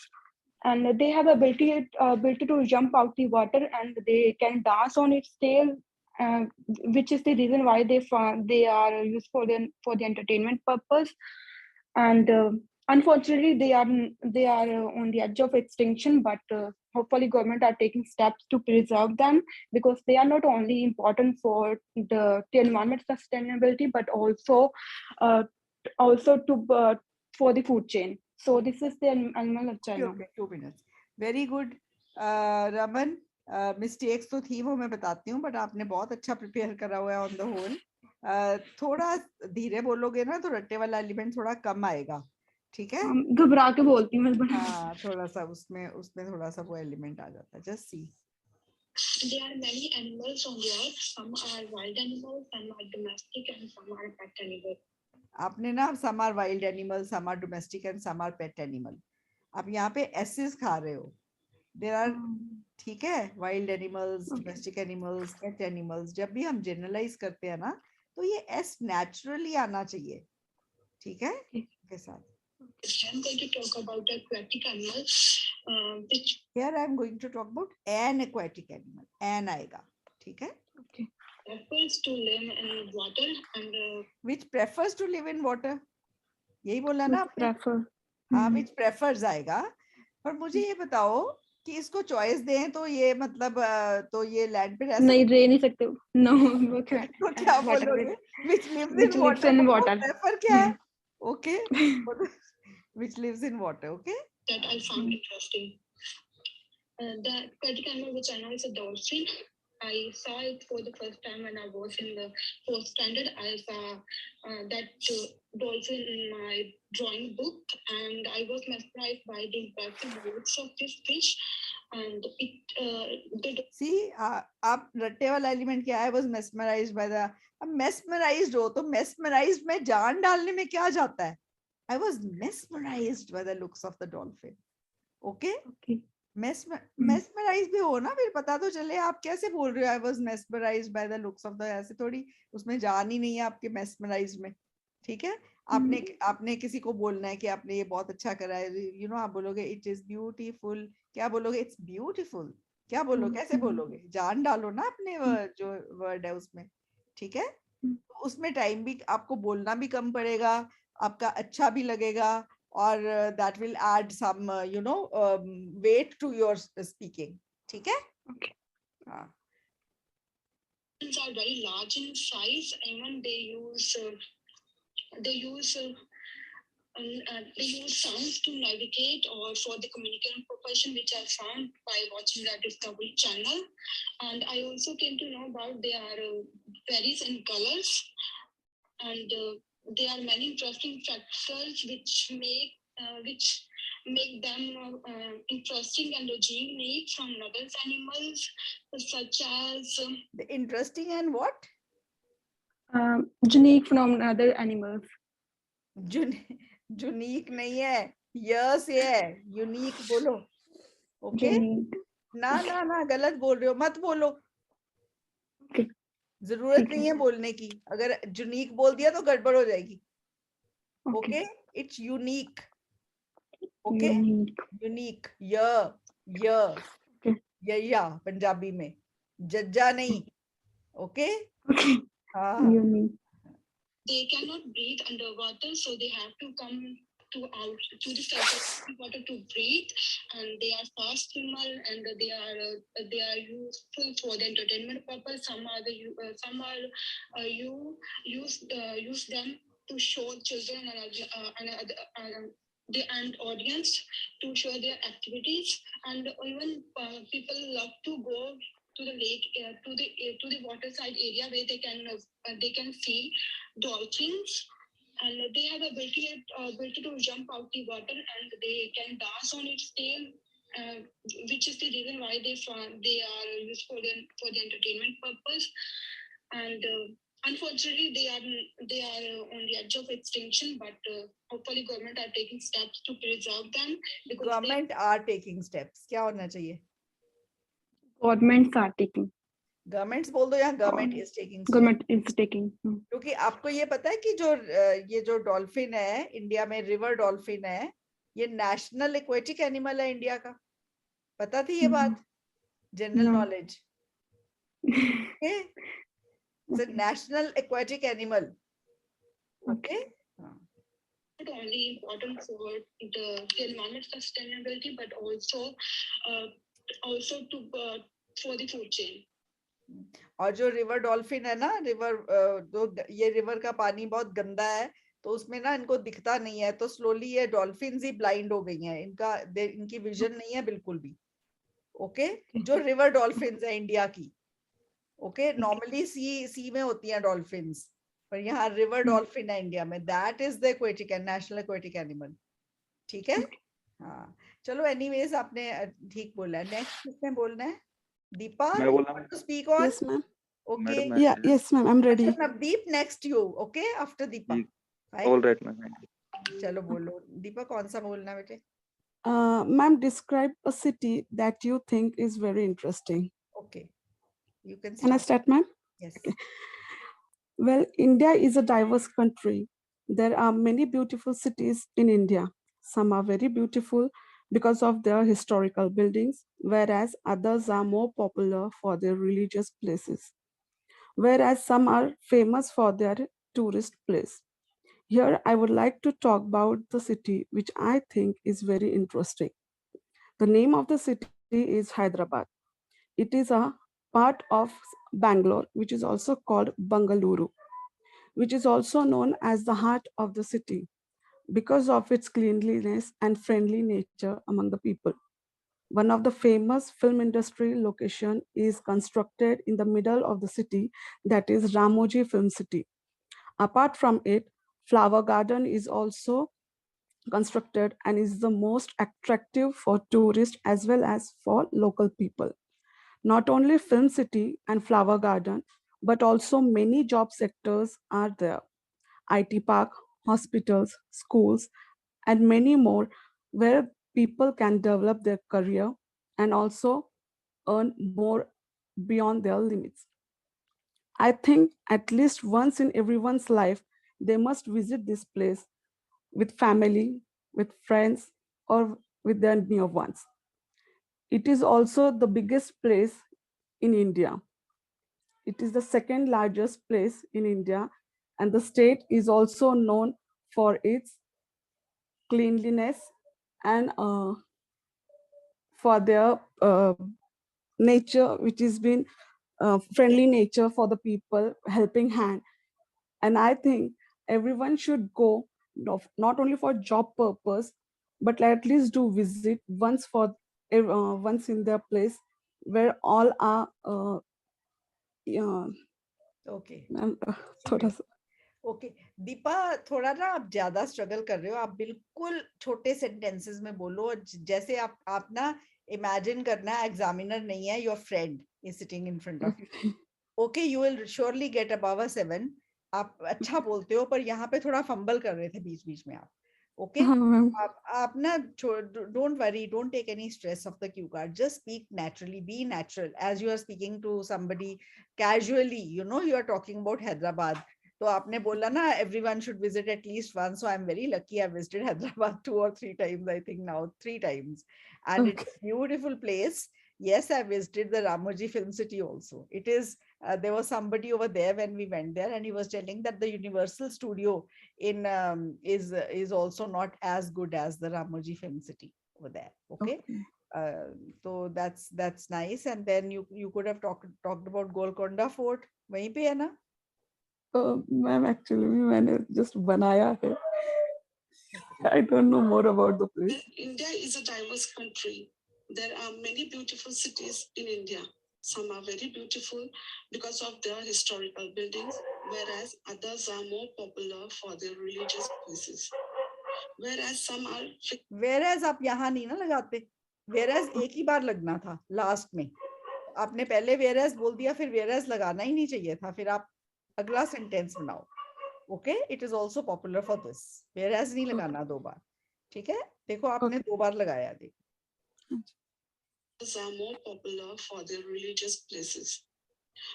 And they have ability to jump out the water, and they can dance on its tail, uh, which is the reason why they are used for the entertainment purpose. And unfortunately they are on the edge of extinction, but hopefully government are taking steps to preserve them, because they are not only important for the environment sustainability, but uh, also to for the food chain. So this is the animal of China. Okay, 2 minutes. Very good. Raman, mistakes तो थी वो मैं बताती हूँ, but आपने बहुत अच्छा prepare करा हुआ है ऑन द होल. थोड़ा धीरे बोलोगे ना तो रट्टे वाला एलिमेंट थोड़ा कम आएगा, ठीक है? घबरा के बोलती हूँ मैं. हाँ, थोड़ा सा उसमें थोड़ा सा वो एलिमेंट आ जाता है. Just see. There are many animals on the earth. Some are wild animals, some are domestic, and some are pet animals. आपने ना some are wild animal, some are domestic and some are pet animal. आप यहाँ पे assess खा रहे हो. There are, ठीक है, wild animals, domestic animals, pet animals. जब भी हम जनरलाइज करते हैं ना तो ये एस नेचुरली आना चाहिए, ठीक है, के साथ. I'm going to talk about aquatic animals, which Here I am going to talk about an aquatic animal. An आएगा, ठीक है? prefers to live in water and Which prefers to live in water. यही बोला ना आपने? prefer. हाँ, which prefers आएगा. पर मुझे ये बताओ कि इसको चॉइस दें तो ये मतलब तो ये लैंड पे रह नहीं, सकते रह नहीं सकते. नो, वो तो क्या बोलोगे? Which lives which in lives water. in तो water. prefer क्या है? Okay. Which lives in water. Okay. that I found interesting. The aquatic animal which I know is a dolphin. I saw it for the first time when I was in the fourth standard. I saw that dolphin in my drawing book, and I was mesmerized by the impressive looks of this fish. And See, आप रट्टे वाला element क्या है? Was mesmerized by the. अब mesmerized हो तो mesmerized में जान डालने में क्या जाता है? I was mesmerized by the looks of the dolphin. Okay? mesmerized भी हो ना, फिर पता तो चले आप कैसे बोल रहे हो. I was mesmerized by the looks of the, ऐसे थोड़ी, उसमें जान ही नहीं है आपके mesmerized में, ठीक है? आपने किसी को बोलना है कि आपने ये बहुत अच्छा करा है, यू नो, आप बोलोगे इट इज ब्यूटीफुल. क्या बोलोगे? It's beautiful. क्या बोलो, कैसे बोलोगे? जान डालो ना अपने जो वर्ड है उसमें, ठीक है? उसमें टाइम भी आपको बोलना भी कम पड़ेगा, आपका अच्छा भी लगेगा, और that will add some weight to your speaking, ठीक है? Okay. हाँ. are very large in size. Even they use they use sounds to navigate or for the communication profession, which I found by watching the Discovery Channel. And I also came to know about they are varies in colors, and there are many interesting factors which make them interesting and unique from other animals, such as The interesting and what? Unique from other animals. Unique नहीं है, य से है, unique बोलो. Okay Unique. ना ना ना गलत बोल रहे हो, मत बोलो. Okay. जरूरत ठीक है. नहीं है बोलने की, अगर यूनिक बोल दिया तो गड़बड़ हो जाएगी. Okay. Okay it's unique. Okay Unique. Unique य Okay. यया पंजाबी में, जज्जा नहीं. Okay Okay. हाँ Unique. they cannot breathe underwater, so they have to come to the surface of the water to breathe. And they are fast swimmer, and they are useful for the entertainment purpose. Some are use them to show children and audience to show their activities, and even people love to go to the lake, to the waterside area where they can see dolphins, and they have ability to jump out the water, and they can dance on its tail, which is the reason why they are used for the entertainment purpose. And unfortunately, they are on the edge of extinction, but hopefully government are taking steps to preserve them, because government are taking steps. क्या होना चाहिए? Governments are taking. Governments बोल दो या government is taking. Government is taking. क्योंकि आपको ये पता है कि जो ये जो डॉल्फिन है इंडिया में, रिवर डॉल्फिन है, ये नेशनल एक्वेटिक एनिमल है इंडिया का. पता थी ये बात? General No. Knowledge. Okay it's a national aquatic animal. Okay not only important for the environment sustainability, but also for the food chain. और जो रिवर डॉल्फिन है ना, रिवर जो ये रिवर का पानी बहुत गंदा है, तो उसमें ना इनको दिखता नहीं है, तो स्लोली ये डॉल्फिन्स ही ब्लाइंड हो गई हैं. इनकी विजन नहीं है बिल्कुल भी. ओके जो रिवर डॉल्फिन्स है इंडिया की. ओके नॉर्मली सी में होती हैं डॉल्फिन्स, पर यहाँ रिवर डॉल्फिन है इंडिया में. That is the aquatic and national aquatic animal. ठीक है. हाँ चलो एनीवेज आपने ठीक बोला है. नेक्स्ट किसने बोलना है? दीपा, मैं बोला. To speak on. Yes, ma'am. Okay Yeah, yes, ma'am. I'm ready. Navdeep next you. Okay after Deepa. All right, ma'am. चलो बोलो दीपा, कौन सा बोलना बेटे? Ma'am, describe a city that you think is very interesting. Okay you can Can I start, ma'am? Yes. Well, India is a diverse country. There are many beautiful cities in India. Some are very beautiful because of their historical buildings, whereas others are more popular for their religious places. Whereas some are famous for their tourist place. Here, I would like to talk about the city which I think is very interesting. The name of the city is Hyderabad. It is a part of Bangalore, which is also called Bangalore, which is also known as the heart of the city because of its cleanliness and friendly nature among the people. One of the famous film industry location is constructed in the middle of the city, that is Ramoji Film City. Apart from it, Flower Garden is also constructed and is the most attractive for tourists as well as for local people. Not only Film City and Flower Garden, but also many job sectors are there. IT park, hospitals, schools, and many more where people can develop their career and also earn more beyond their limits. I think at least once in everyone's life, they must visit this place with family, with friends, or with their near ones. It is also the biggest place in India. It is the second largest place in India, and the state is also known for its cleanliness and for their nature, which has been friendly nature for the people, helping hand. And I think everyone should go not only for job purpose, but at least do visit once in their place where all are yeah, Okay. Ma'am, ठीक थोड़ा है. सा okay Deepa, थोड़ा ना आप ज्यादा struggle कर रहे हो. आप बिल्कुल छोटे सेंटेंसेस में बोलो. और जैसे आप ना इमेजिन करना, एग्जामिनर नहीं है, your friend is sitting in front of you. Okay, you will surely gate above अ 7. आप अच्छा बोलते हो, पर यहाँ पे थोड़ा फंबल कर रहे थे बीच बीच में आप. ओके, हाँ मैम. आप ना don't worry, don't take any stress of the cue card. Just speak naturally, be natural as you are speaking to somebody casually. You are talking about Hyderabad. तो आपने बोला ना everyone should visit at least once. So I'm very lucky. I visited Hyderabad 2 or 3 times, I think now 3 times, and it's Okay. a beautiful place. Yes, I visited the Ramoji Film City also. It is there was somebody over there when we went there, and he was telling that the Universal Studio in is also not as good as the Ramoji Film City over there. Okay. Okay. So that's nice. And then you could have talked about Golconda Fort. वहीं पे है ना? Ma'am actually मैंने just बनाया है. I don't know more about the place. India is a diverse country. There are many beautiful cities in India. Some are very beautiful because of their historical buildings, whereas others are more popular for their religious places. Whereas some are Whereas आप यहाँ नहीं ना लगाते. Whereas एक ही बार लगना था last में. आपने पहले whereas बोल दिया, फिर whereas लगाना ही नहीं चाहिए था. फिर आप अगला सेंटेंस बनाओ. Okay, it is also popular for this. whereas नहीं लगाना 2 बार. ठीक है, देखो आपने 2 बार लगाया. देखो, are more popular for their religious places,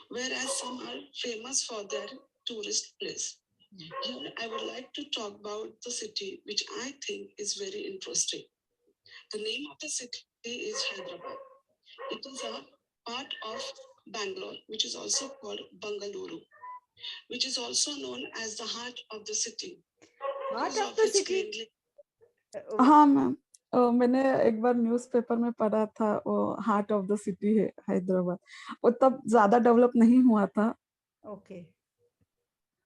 whereas some are famous for their tourist place. Here I would like to talk about the city which I think is very interesting. The name of the city is Hyderabad. It is a part of Bangalore, which is also called Bangalore, which is also known as the heart of the city. Heart Because of the its city? cleanliness- हाँ ma'am, मैंने एक बार newspaper में पढ़ा था वो heart of the city है हैदराबाद. वो तब ज्यादा डेवलप नहीं हुआ था. Okay.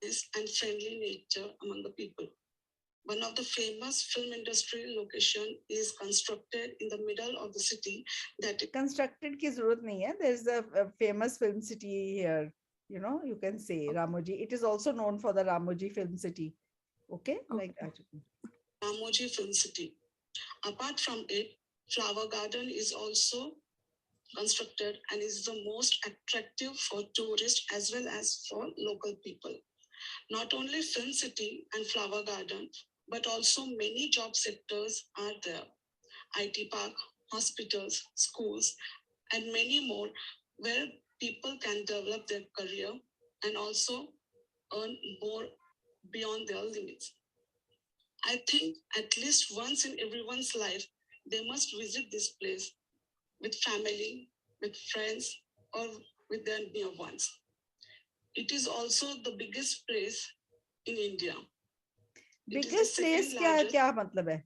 and friendly nature among the people. One of the famous film industry location is constructed in the middle of the city. That Constructed की जरूरत नहीं है. There is a famous film city here. You can say Ramoji. It is also known for the Ramoji Film City. Okay, like that. Ramoji Film City. Apart from it, Flower Garden is also constructed and is the most attractive for tourists as well as for local people. Not only Film City and Flower Garden, but also many job sectors are there. IT park, hospitals, schools, and many more where people can develop their career and also earn more beyond their limits. I think at least once in everyone's life, they must visit this place with family, with friends, or with their near ones. It is also the biggest place in India. Biggest place क्या मतलब है?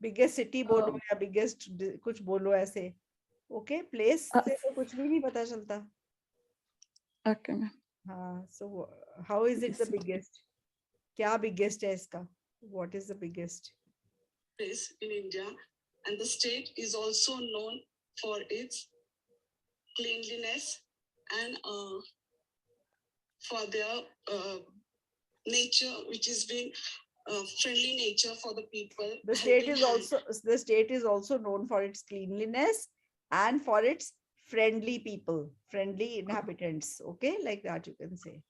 Biggest city बोलो या biggest कुछ बोलो ऐसे. Okay, place से तो कुछ भी नहीं पता चलता. Okay ma'am. हाँ, so how is it the biggest? क्या biggest है इसका? What is the biggest place in India? And the state is also known for its cleanliness and for their nature, which has been friendly nature for the people. The state is also known for its cleanliness and for its friendly people, friendly inhabitants. Okay, like that you can say.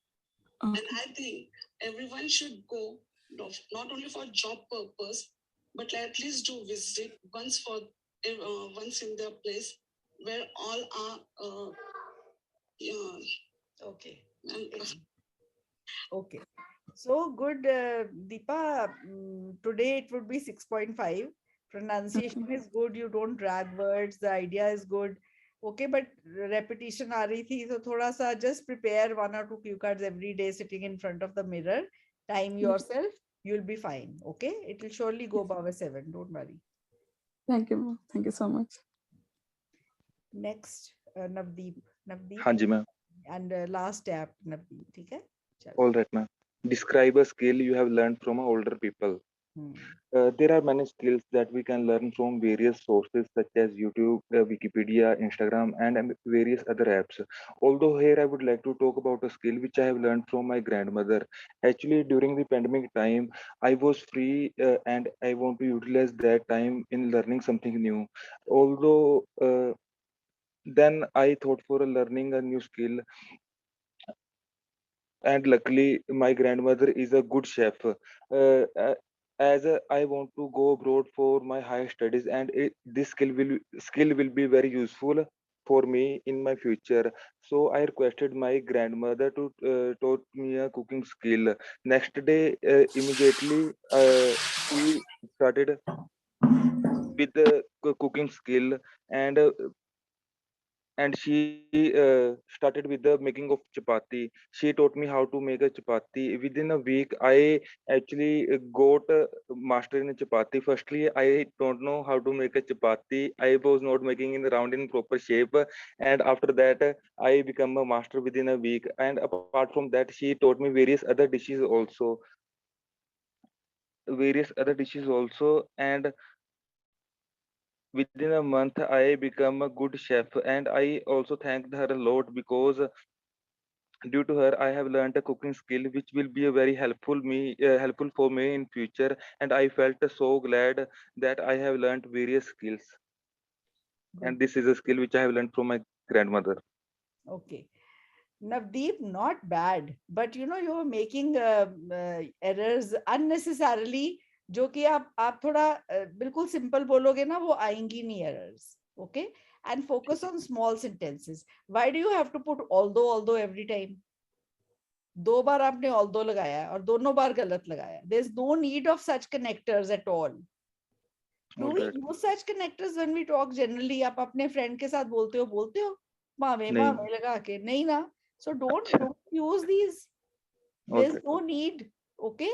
And I think everyone should go, not only for job purpose, but at least do visit once in their place where all are Okay. Okay. So good, Deepa. Today it would be 6.5. Pronunciation is good. You don't drag words. The idea is good. Okay, but repetition आ रही थी, तो थोड़ा सा just prepare 1 or 2 cue cards every day, sitting in front of the mirror. Time yourself. You'll be fine. Okay, it will surely go above a 7. Don't worry. Thank you ma'am. Thank you so much. Next, Navdeep. हाँ जी ma'am. And last step, Navdeep. ठीक है? चलो. All right ma'am. describe a skill you have learned from older people. Hmm. There are many skills that we can learn from various sources such as YouTube, Wikipedia, Instagram, and various other apps. Although here I would like to talk about a skill which I have learned from my grandmother. Actually, during the pandemic time, I was free and I want to utilize that time in learning something new. Although then I thought for learning a new skill, and luckily my grandmother is a good chef. As I want to go abroad for my higher studies, and this skill will be very useful for me in my future. So I requested my grandmother to taught me a cooking skill. Next day, immediately, she started with the cooking skill, and she started with the making of chapati. She taught me how to make a chapati. Within a week, I actually got a master in chapati. Firstly, I don't know how to make a chapati. I was not making in round in proper shape, and after that, I become a master within a week. And apart from that, she taught me various other dishes also, and within a month I become a good chef. And I also thanked her a lot because due to her I have learned a cooking skill which will be a very helpful for me in future. And I felt so glad that I have learned various skills, Good. and this is a skill which I have learned from my grandmother. Okay. Navdeep, not bad, but you're making errors unnecessarily, जो कि आप थोड़ा बिल्कुल simple बोलोगे ना, वो आएंगी नहीं errors. Okay, and focus on small sentences. Why do you have to put although every time? 2 बार आपने although लगाया और दोनों बार गलत लगाया. There's no need of such connectors at all. Do All we right. use such connectors when we talk generally? आप अपने friend के साथ बोलते हो मामे नहीं. मामे लगा के नहीं ना. So don't use these. All There's right. no need. Okay.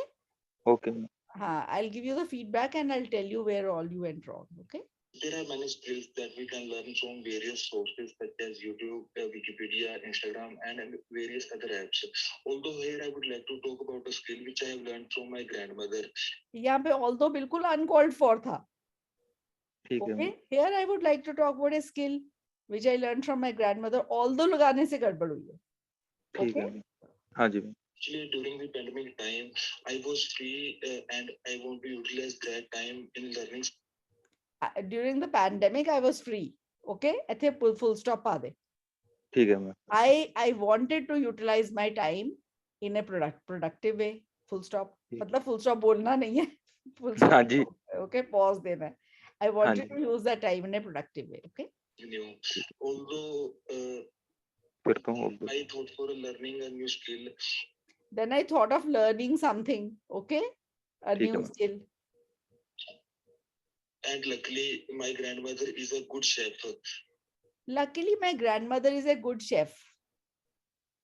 Okay. I'll give you the feedback and I'll tell you where all you went wrong. Okay. There are many skills that we can learn from various sources such as YouTube, Wikipedia, Instagram, and various other apps. Although here I would like to talk about a skill which I have learned from my grandmother. यहाँ पे although बिल्कुल uncalled for था. ठीक है. Okay. Here I would like to talk about a skill which I learned from my grandmother. Although लगाने से गड़बड़ हुई है. ठीक Okay. है. हाँ जी. Actually, during the pandemic time, I was free and I want to utilize that time in learning. During the pandemic, I was free. Okay. ऐथे full stop पा दे. ठीक है ma'am. I wanted to utilize my time in a productive way. Full stop. मतलब full stop बोलना नहीं है. Full stop. हाँ जी. Okay. Pause देना है. I हाँ wanted ji. to use that time in a productive way. Okay. Although I thought for learning a new skill. Then I thought of learning something. Okay. A ठीक है new ma'am. skill. And luckily, my grandmother is a good chef. Luckily, my grandmother is a good chef.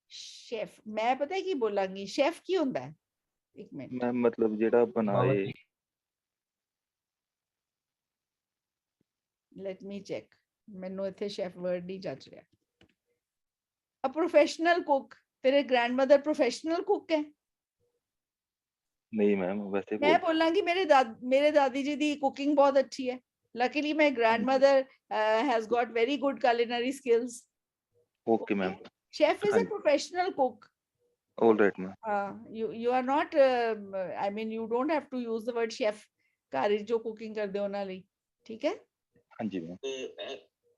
Chef. मैं पता है की बोलांगी. Chef की होता है. एक मिनट. मैम मतलब जेड़ा बनाए. Let me check. मैंने इथे chef word नहीं जच रहा. A professional cook. तेरे grandmother professional cook है. नहीं मैम वैसे मैं बोलांगी मेरे दादी जी दी cooking बहुत अच्छी है. Luckily, my grandmother has got very good culinary skills. Okay, ma'am. Chef is a professional cook. All right, ma'am. You are not. I mean, you don't have to use the word chef. कारी जो cooking कर दे उन्हें ली, ठीक है? हाँ जी ma'am.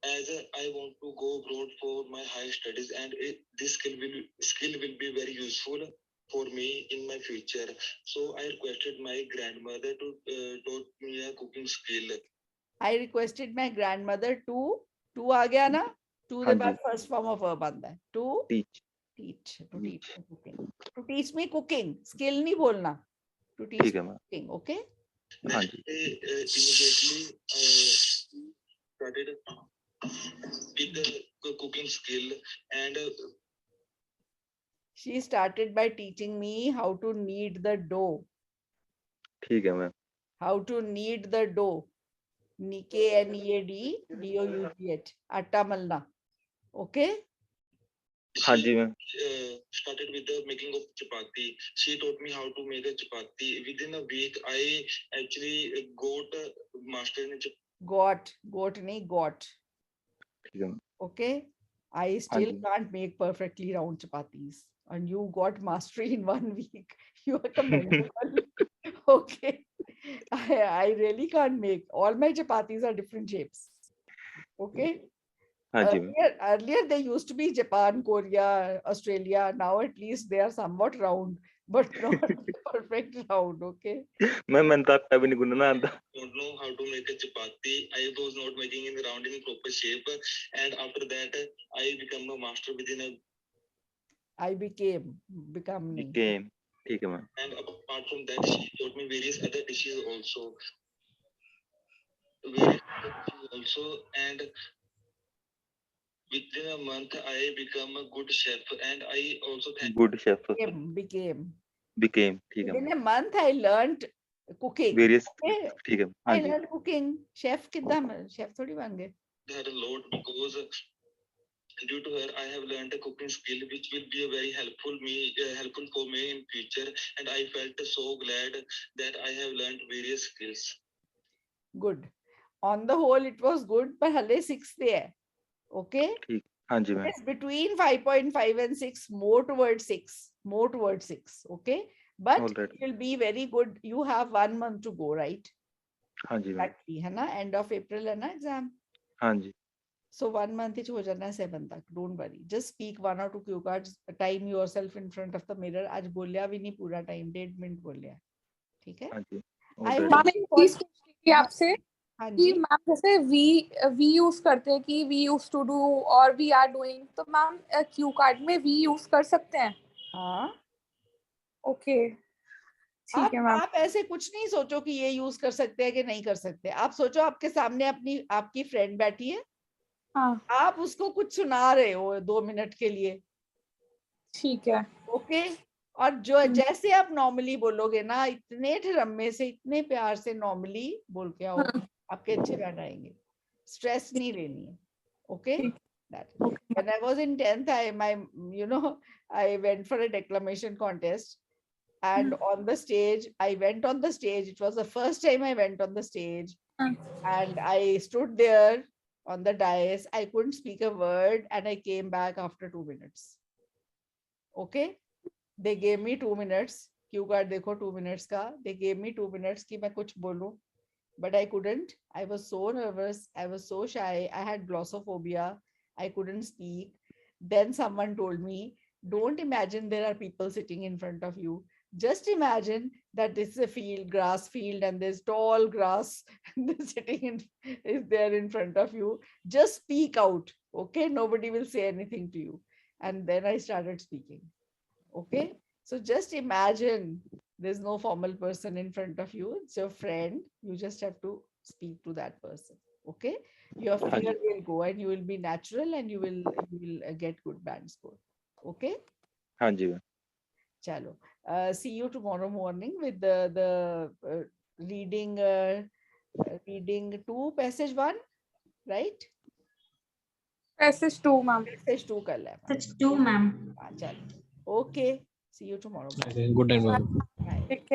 As I want to go abroad for my higher studies, and this skill will be very useful for me in my future. So I requested my grandmother to taught me a cooking skill. I requested my grandmother to आ गया ना? To the first form of verb आता है. To teach. To teach cooking. To teach me cooking. Skill नहीं बोलना. To teach me cooking. Okay? हाँ जी. Immediately started with the cooking skill, and she started by teaching me how to knead the dough. ठीक है ma'am. How to knead the dough. KNEAD DOUGH. आटा मलना. Okay? हाँ जी ma'am started with the making of chapati. She taught me how to make a chapati. Within a week, I actually got a master in Got nahi got. ठीक है ma'am Okay. I हाँ still जी can't make perfectly round chapatis. And you got mastery in 1 week. You are commendable. Okay. I really can't make. All my chapatis are different shapes. Okay. हाँ जी ma'am Earlier they used to be Japan, Korea, Australia. Now at least they are somewhat round, but not perfect round. Okay. मैंने तो आटा भी नहीं गूंदना आता Don't know how to make a chapati. I was not making it round in proper shape, and after that, I become a master within a. I became nahi. Became ठीक है ma'am And apart from that, she taught me various other dishes also. Various other dishes also, and within a month, I become a good chef, and I also thank. good chef Became. became ठीक है Within ma'am a month, I learned cooking. various Okay. ठीक है हाँ I ji learned cooking. Chef कितना chef थोड़ी बन गए. Her a lot because due to her, I have learned a cooking skill which will be a very helpful for me in future, and I felt so glad that I have learned various skills. Good. On the whole, it was good, but हले 6 पे है. Okay. ठीक हाँ जी ma'am It's between 5.5 and 6, more towards 6, more towards 6. Okay. But Alright. it will be very good. You have 1 month to go, right? हाँ जी ma'am Exactly. है ना? End of April है ना exam. हाँ जी So 1 month ही हो जाना है 7 तक. Don't worry. Just speak 1 or 2 cue cards. Time yourself in front of the mirror. आज बोलिया भी नहीं पूरा time. 1.5 मिनट बोलिया. ठीक है? हाँ जी I Alright. hope मैम एक चीज पूछनी थी आपसे हाँ कि जी. मैम जैसे वी यूज करते हैं कि वी यूज टू डू और वी आर डूइंग, तो मैम क्यू कार्ड में वी यूज कर सकते हैं? हाँ. ओके ठीक है मैम. आप ऐसे कुछ नहीं सोचो कि ये यूज कर सकते हैं कि नहीं कर सकते. आप सोचो आपके सामने आपकी फ्रेंड बैठी है. हाँ आप उसको कुछ सुना रहे हो 2 मिनट के लिए. ठीक है. ओके. और जो जैसे आप नॉर्मली बोलोगे ना, इतने ठरम्मे से, इतने प्यार से नॉर्मली बोल के आओ, आपके अच्छे बैंड आएंगे. स्ट्रेस नहीं लेनी है. Okay. That when I was in 10th, I went for a declamation contest, and on the stage, I went on the stage. It was the first time I went on the stage, and I stood there on the dais. I couldn't speak a word, and I came back after 2 minutes. Okay. They gave me 2 minutes. Cue card देखो 2 minutes का. They gave me 2 minutes कि मैं कुछ बोलूं, but I couldn't. I was so nervous. I was so shy. I had glossophobia. I couldn't speak. Then someone told me, don't imagine there are people sitting in front of you. Just imagine that this is a field, grass field, and there's tall grass is there in front of you. Just speak out. Okay. Nobody will say anything to you. And then I started speaking. Okay. So just imagine there's no formal person in front of you. It's your friend. You just have to speak to that person. Okay. Your हाँ fear ji will go and you will be natural and you will get good band score. Okay. हाँ जी ma'am Chalo. See you tomorrow morning with the reading reading 2 passage 1, right? Passage 2 ma'am. Passage 2 कर ले. That's 2, ma'am. चलो. Okay. See you tomorrow. Good night, ma'am. Bye. ठीक है.